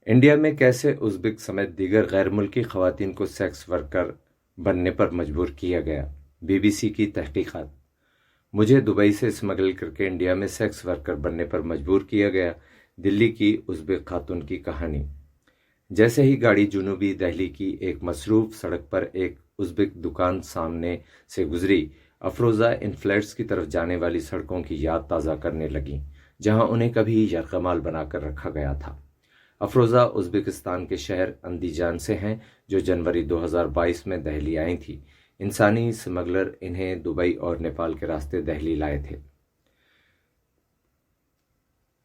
India में कैसे Uzbek समेत दीगर गैर मुल्की ख़वातीन को सेक्स वर्कर बनने पर मजबूर किया गया। बीबीसी की तहकीकात। मुझे दुबई से स्मगल करके इंडिया में सेक्स वर्कर बनने पर मजबूर किया गया। दिल्ली की उज़्बेक खातून की कहानी। जैसे ही गाड़ी जुनूबी दिल्ली की एक मसरूफ सड़क पर एक उज़्बेक दुकान सामने से गुजरी, अफरोज़ा इन फ्लैट्स की तरफ जाने वाली सड़कों की याद ताज़ा करने लगी जहां उन्हें कभी यरगमाल बनाकर रखा गया था। अफरोज़ा उज़्बेकिस्तान के शहर अंदीजान से हैं, जो जनवरी 2022 में दिल्ली आई थी। इंसानी स्मगलर इन्हें दुबई और नेपाल के रास्ते दिल्ली लाए थे।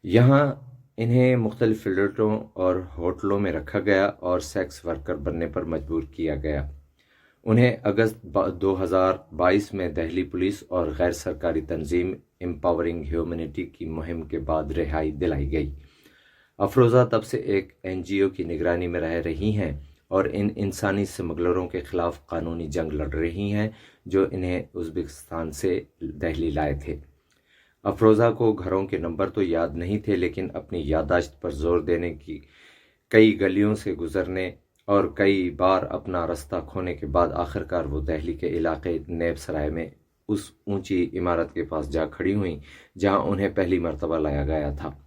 यहाँ इन्हें मुख्तलिफ फ्लैटों और होटलों में रखा गया और सेक्स वर्कर बनने पर मजबूर किया गया। उन्हें अगस्त 2022 में दिल्ली पुलिस और गैर सरकारी तंजीम एम्पावरिंग ह्यूमैनिटी की मुहिम के बाद रिहाई दिलाई गई। अफरोज़ा तब से एक एनजीओ की निगरानी में रह रही हैं और इन इंसानी स्मगलरों के खिलाफ कानूनी जंग लड़ रही हैं जो इन्हें उज़्बेकिस्तान से दिल्ली लाए थे। अफरोज़ा को घरों के नंबर तो याद नहीं थे, लेकिन अपनी याददाश्त पर जोर देने की कई गलियों से गुजरने और कई बार अपना रास्ता खोने के बाद आखिरकार वो दिल्ली के इलाके नेब सराय में उस ऊंची इमारत के पास जा खड़ी हुई जहां उन्हें पहली मर्तबा लाया गया था।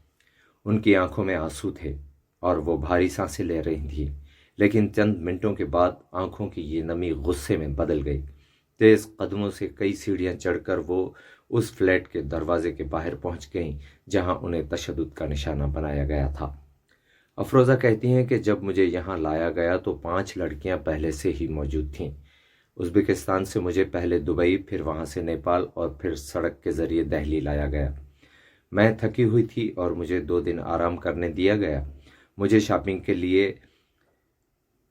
उनकी आंखों में आंसू थे और वो भारी सांसें ले रही थी, लेकिन चंद मिनटों के बाद आंखों की ये नमी गुस्से में बदल गई। तेज कदमों से कई सीढ़ियां चढ़कर वो उस फ्लैट के दरवाजे के बाहर पहुंच गईं जहां उन्हें तशद्दुद का निशाना बनाया गया था। अफरोज़ा कहती हैं कि जब मुझे यहाँ लाया गया तो 5 लड़कियां पहले से ही मौजूद थीं। उज़्बेकिस्तान से मुझे पहले दुबई, फिर वहां से नेपाल और फिर सड़क के जरिए दिल्ली लाया गया। मैं थकी हुई थी और मुझे 2 दिन आराम करने दिया गया। मुझे शॉपिंग के लिए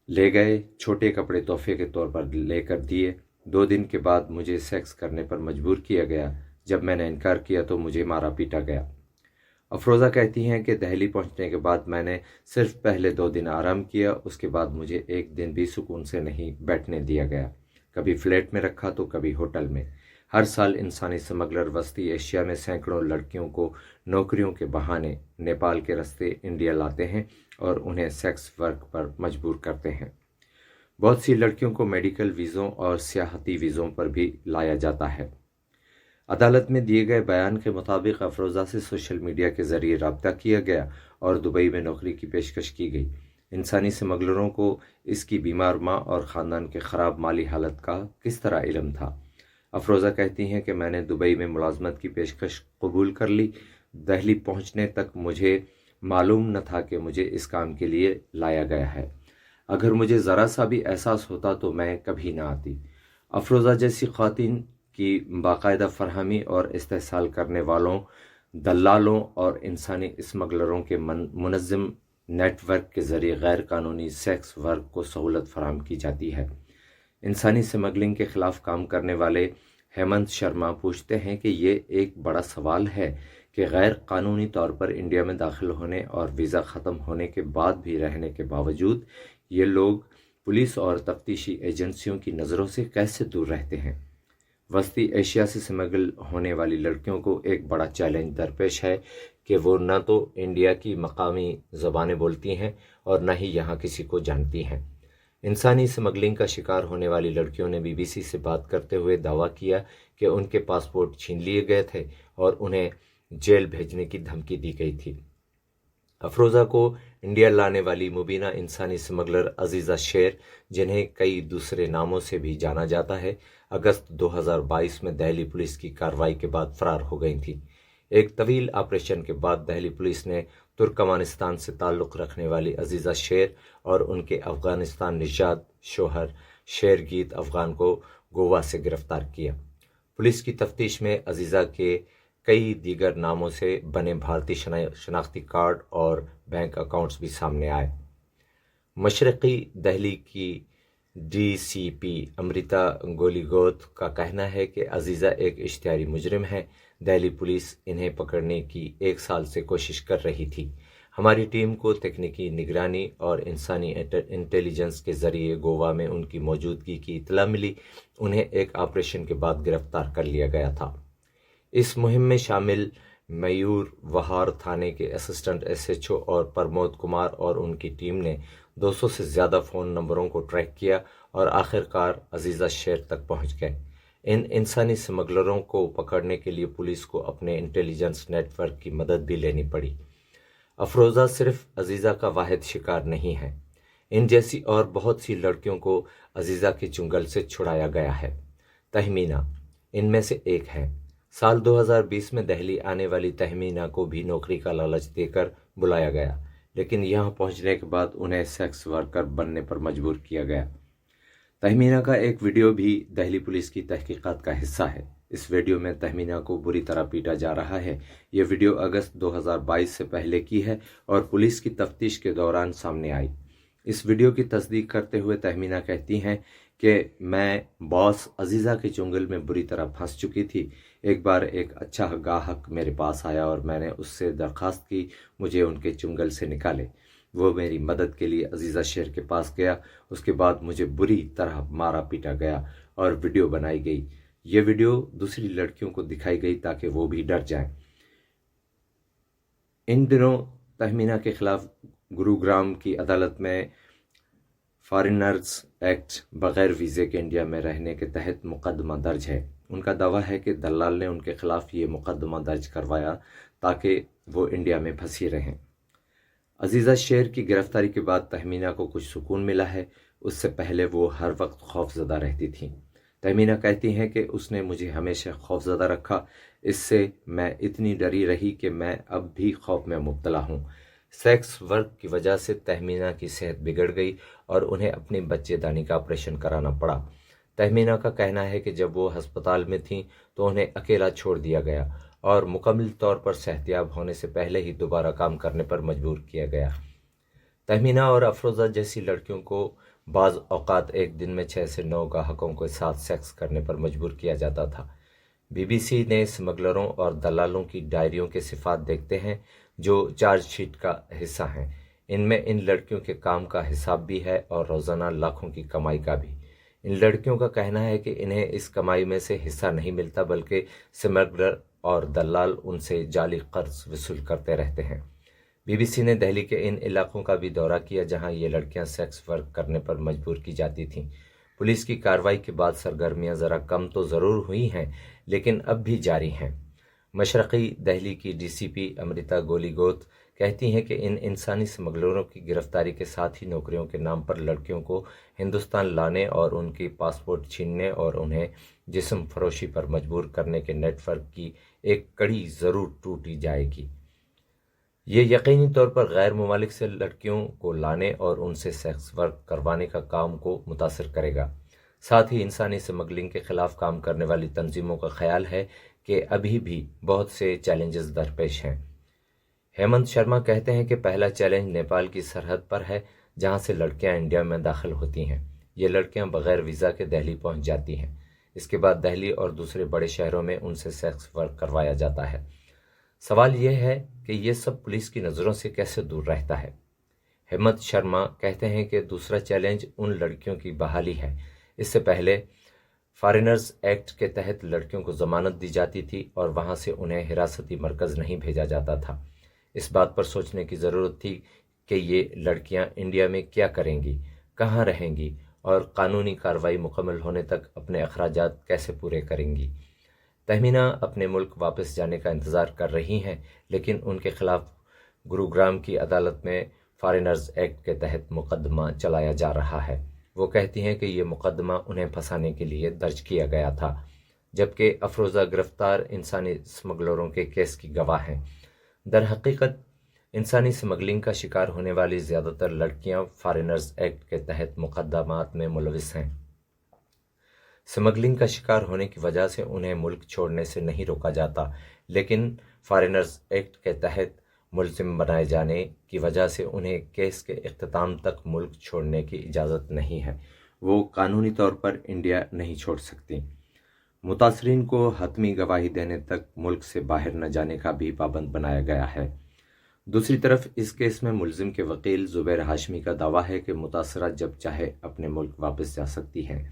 ले गए, छोटे कपड़े तोहफे के तौर पर लेकर दिए। 2 दिन के बाद मुझे सेक्स करने पर मजबूर किया गया। जब मैंने इनकार किया तो मुझे मारा पीटा गया। अफरोज़ा कहती हैं कि दिल्ली पहुंचने के बाद मैंने सिर्फ पहले 2 दिन आराम किया, उसके बाद मुझे एक दिन भी सुकून से नहीं बैठने दिया गया। कभी फ्लैट में रखा तो कभी होटल में। हर साल इंसानी स्मगलर वस्ती एशिया में सैकड़ों लड़कियों को नौकरियों के बहाने नेपाल के रास्ते इंडिया लाते हैं और उन्हें सेक्स वर्क पर मजबूर करते हैं। बहुत सी लड़कियों को मेडिकल वीज़ों और सियाहती वीज़ों पर भी लाया जाता है। अदालत में दिए गए बयान के मुताबिक अफरोज़ा से सोशल मीडिया के जरिए रब्ता किया गया और दुबई में नौकरी की पेशकश की गई। इंसानी स्मगलरों को इसकी बीमार माँ और ख़ानदान के ख़राब माली हालत का किस तरह इल्म था? अफरोज़ा कहती हैं कि मैंने दुबई में मुलाजमत की पेशकश कबूल कर ली। दिल्ली पहुंचने तक मुझे मालूम न था कि मुझे इस काम के लिए लाया गया है। अगर मुझे ज़रा सा भी एहसास होता तो मैं कभी ना आती। अफरोज़ा जैसी ख़वातीन की बाकायदा फरहमी और इस्तेहसाल करने वालों, दलालों और इंसानी स्मगलरों के मुनज़्ज़म नेटवर्क के ज़रिए गैर कानूनी सेक्स वर्क को सहूलत फराहम की जाती है। इंसानी स्मगलिंग के खिलाफ काम करने वाले हेमंत शर्मा पूछते हैं कि ये एक बड़ा सवाल है कि गैर कानूनी तौर पर इंडिया में दाखिल होने और वीज़ा ख़त्म होने के बाद भी रहने के बावजूद ये लोग पुलिस और तफ्तीशी एजेंसियों की नज़रों से कैसे दूर रहते हैं। वस्ती एशिया से स्मगल होने वाली लड़कियों को एक बड़ा चैलेंज दरपेश है कि वो न तो इंडिया की मकामी ज़बानें बोलती हैं और न ही यहाँ किसी को जानती हैं। इंसानी स्मगलिंग का शिकार होने वाली लड़कियों ने बीबीसी से बात करते हुए दावा किया कि उनके पासपोर्ट छीन लिए गए थे और उन्हें जेल भेजने की धमकी दी गई थी। अफरोज़ा को इंडिया लाने वाली मुबीना इंसानी स्मगलर अजीज़ा शेर, जिन्हें कई दूसरे नामों से भी जाना जाता है, अगस्त 2022 में दिल्ली पुलिस की कार्रवाई के बाद फरार हो गई थी। एक तवील ऑपरेशन के बाद दिल्ली पुलिस ने तुर्कमानिस्तान से ताल्लुक़ रखने वाली अजीज़ा शेर और उनके अफ़गानिस्तान निजात शोहर शेरगीत अफ़गान को गोवा से गिरफ्तार किया। पुलिस की तफ्तीश में अजीज़ा के कई दीगर नामों से बने भारतीय शनाख्ती कार्ड और बैंक अकाउंट्स भी सामने आए। मशरक़ी दिल्ली की डीसीपी अमृता गोलीगोत का कहना है कि अजीज़ा एक इश्तिहारी मुजरिम है। दिल्ली पुलिस इन्हें पकड़ने की 1 साल से कोशिश कर रही थी। हमारी टीम को तकनीकी निगरानी और इंसानी इंटेलिजेंस के ज़रिए गोवा में उनकी मौजूदगी की इत्तला मिली। उन्हें एक ऑपरेशन के बाद गिरफ्तार कर लिया गया था। इस मुहिम में शामिल मयूर वहार थाने के असिस्टेंट एसएचओ और प्रमोद कुमार और उनकी टीम ने 200 से ज़्यादा फ़ोन नंबरों को ट्रैक किया और आखिरकार अजीज़ा शेर तक पहुंच गए। इन इंसानी स्मगलरों को पकड़ने के लिए पुलिस को अपने इंटेलिजेंस नेटवर्क की मदद भी लेनी पड़ी। अफरोज़ा सिर्फ अजीज़ा का वाहिद शिकार नहीं है, इन जैसी और बहुत सी लड़कियों को अजीज़ा के चुंगल से छुड़ाया गया है। तहमीना इनमें से एक है। साल 2020 में दिल्ली आने वाली तहमीना को भी नौकरी का लालच देकर बुलाया गया, लेकिन यहां पहुंचने के बाद उन्हें सेक्स वर्कर बनने पर मजबूर किया गया। तहमीना का एक वीडियो भी दिल्ली पुलिस की तहकीकात का हिस्सा है। इस वीडियो में तहमीना को बुरी तरह पीटा जा रहा है। यह वीडियो अगस्त 2022 से पहले की है और पुलिस की तफ्तीश के दौरान सामने आई। इस वीडियो की तस्दीक करते हुए तहमीना कहती हैं कि मैं बॉस अजीज़ा के चुंगल में बुरी तरह फंस चुकी थी। एक बार एक अच्छा गाहक मेरे पास आया और मैंने उससे दरख्वास्त की मुझे उनके चुंगल से निकाले। वो मेरी मदद के लिए अजीज़ा शेर के पास गया। उसके बाद मुझे बुरी तरह मारा पीटा गया और वीडियो बनाई गई। ये वीडियो दूसरी लड़कियों को दिखाई गई ताकि वो भी डर जाएं। इन दिनों तहमीना के खिलाफ गुरुग्राम की अदालत में फॉरेनर्स एक्ट बगैर वीज़े के इंडिया में रहने के तहत मुकदमा दर्ज है। उनका दावा है कि दलाल ने उनके खिलाफ ये मुकदमा दर्ज करवाया ताकि वो इंडिया में फंसी रहें। अजीज़ा शेर की गिरफ्तारी के बाद तहमीना को कुछ सुकून मिला है। उससे पहले वो हर वक्त खौफजदा रहती थी। तहमीना कहती हैं कि उसने मुझे हमेशा खौफजदा रखा। इससे मैं इतनी डरी रही कि मैं अब भी खौफ में मुब्तला हूँ। सेक्स वर्क की वजह से तहमीना की सेहत बिगड़ गई और उन्हें अपनी बच्चेदानी का ऑपरेशन कराना पड़ा। तहमीना का कहना है कि जब वो अस्पताल में थीं तो उन्हें अकेला छोड़ दिया गया और मुकम्मल तौर पर सेहतियाब होने से पहले ही दोबारा काम करने पर मजबूर किया गया। तहमीना और अफरोज़ा जैसी लड़कियों को बाज़ औक़ात एक दिन में 6 से 9 गाहकों के साथ सेक्स करने पर मजबूर किया जाता था। बीबीसी ने स्मगलरों और दलालों की डायरियों के सिफ़ात देखते हैं जो चार्जशीट का हिस्सा हैं। इनमें इन लड़कियों के काम का हिसाब भी है और रोज़ाना लाखों की कमाई का भी। इन लड़कियों का कहना है कि इन्हें इस कमाई में से हिस्सा नहीं मिलता, बल्कि स्मगलर और दलाल उनसे जाली कर्ज वसूल करते रहते हैं। बीबीसी ने दिल्ली के इन इलाकों का भी दौरा किया जहां ये लड़कियां सेक्स वर्क करने पर मजबूर की जाती थीं। पुलिस की कार्रवाई के बाद सरगर्मियां ज़रा कम तो ज़रूर हुई हैं, लेकिन अब भी जारी हैं। मशरक़ी दिल्ली की डीसीपी अमृता गोलीगोत कहती हैं कि इन इंसानी स्मगलरों की गिरफ्तारी के साथ ही नौकरियों के नाम पर लड़कियों को हिंदुस्तान लाने और उनकी पासपोर्ट छीनने और उन्हें जिस्म फरोशी पर मजबूर करने के नेटवर्क की एक कड़ी ज़रूर टूटी जाएगी। ये यकीनी तौर पर गैर मुमालिक से लड़कियों को लाने और उनसे सेक्स वर्क करवाने का काम को मुतासर करेगा। साथ ही इंसानी स्मगलिंग के खिलाफ काम करने वाली तंजीमों का ख्याल है कि अभी भी बहुत से चैलेंजेस दरपेश हैं। हेमंत शर्मा कहते हैं कि पहला चैलेंज नेपाल की सरहद पर है, जहां से लड़कियां इंडिया में दाखिल होती हैं। ये लड़कियां बगैर वीज़ा के दिल्ली पहुंच जाती हैं। इसके बाद दिल्ली और दूसरे बड़े शहरों में उनसे सेक्स वर्क करवाया जाता है। सवाल यह है कि ये सब पुलिस की नज़रों से कैसे दूर रहता है। हेमंत शर्मा कहते हैं कि दूसरा चैलेंज उन लड़कियों की बहाली है। इससे पहले फॉरेनर्स एक्ट के तहत लड़कियों को जमानत दी जाती थी और वहां से उन्हें हिरासती मरकज़ नहीं भेजा जाता था। इस बात पर सोचने की ज़रूरत थी कि ये लड़कियां इंडिया में क्या करेंगी, कहाँ रहेंगी और कानूनी कार्रवाई मुकम्मल होने तक अपने अखराजात कैसे पूरे करेंगी। तहमीना अपने मुल्क वापस जाने का इंतज़ार कर रही हैं, लेकिन उनके खिलाफ गुरुग्राम की अदालत में फॉरेनर्स एक्ट के तहत मुकदमा चलाया जा रहा है। वो कहती हैं कि ये मुकदमा उन्हें फंसाने के लिए दर्ज किया गया था, जबकि अफरोज़ा गिरफ्तार इंसानी स्मगलरों के केस की गवाह हैं। दर हकीकत इंसानी स्मगलिंग का शिकार होने वाली ज़्यादातर लड़कियां फॉरेनर्स एक्ट के तहत मुकदमात में मुलविस हैं। स्मगलिंग का शिकार होने की वजह से उन्हें मुल्क छोड़ने से नहीं रोका जाता, लेकिन फॉरेनर्स एक्ट के तहत मुलजिम बनाए जाने की वजह से उन्हें केस के इख्तिताम तक मुल्क छोड़ने की इजाज़त नहीं है। वो कानूनी तौर पर इंडिया नहीं छोड़ सकती। मुतासरीन को हतमी गवाही देने तक मुल्क से बाहर न जाने का भी पाबंद बनाया गया है। दूसरी तरफ इस केस में मुलजिम के वकील ज़ुबैर हाशमी का दावा है कि मुतासरा जब चाहे अपने मुल्क वापस जा सकती हैं।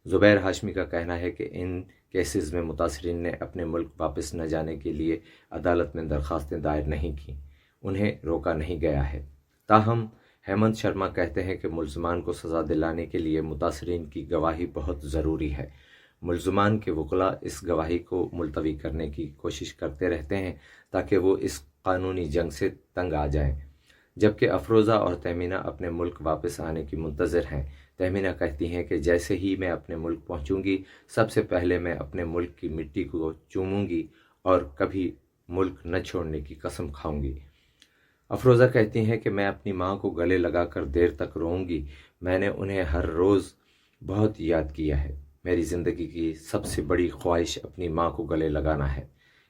زبیر ہاشمی کا کہنا ہے کہ ان کیسز میں متاثرین نے اپنے ملک واپس نہ جانے کے لیے عدالت میں درخواستیں دائر نہیں کیں، انہیں روکا نہیں گیا ہے۔ تاہم ہیمنت شرما کہتے ہیں کہ ملزمان کو سزا دلانے کے لیے متاثرین کی گواہی بہت ضروری ہے۔ ملزمان کے وکلاء اس گواہی کو ملتوی کرنے کی کوشش کرتے رہتے ہیں تاکہ وہ اس قانونی جنگ سے تنگ آ جائیں، جبکہ افروزہ اور تہمینہ اپنے ملک واپس آنے کی منتظر ہیں۔ تہمینہ کہتی ہیں کہ جیسے ہی میں اپنے ملک پہنچوں گی، سب سے پہلے میں اپنے ملک کی مٹی کو چوموں گی اور کبھی ملک نہ چھوڑنے کی قسم کھاؤں گی۔ افروزہ کہتی ہیں کہ میں اپنی ماں کو گلے لگا کر دیر تک روؤں گی، میں نے انہیں ہر روز بہت یاد کیا ہے، میری زندگی کی سب سے بڑی خواہش اپنی ماں کو گلے لگانا ہے۔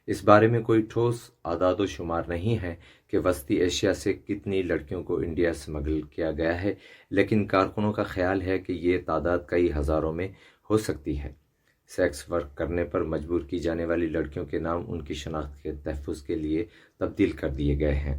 اس بارے میں کوئی ٹھوس اعداد و شمار نہیں ہے کہ وسطی ایشیا سے کتنی لڑکیوں کو انڈیا اسمگل کیا گیا ہے، لیکن کارکنوں کا خیال ہے کہ یہ تعداد کئی ہزاروں میں ہو سکتی ہے۔ سیکس ورک کرنے پر مجبور کی جانے والی لڑکیوں کے نام ان کی شناخت کے تحفظ کے لیے تبدیل کر دیے گئے ہیں۔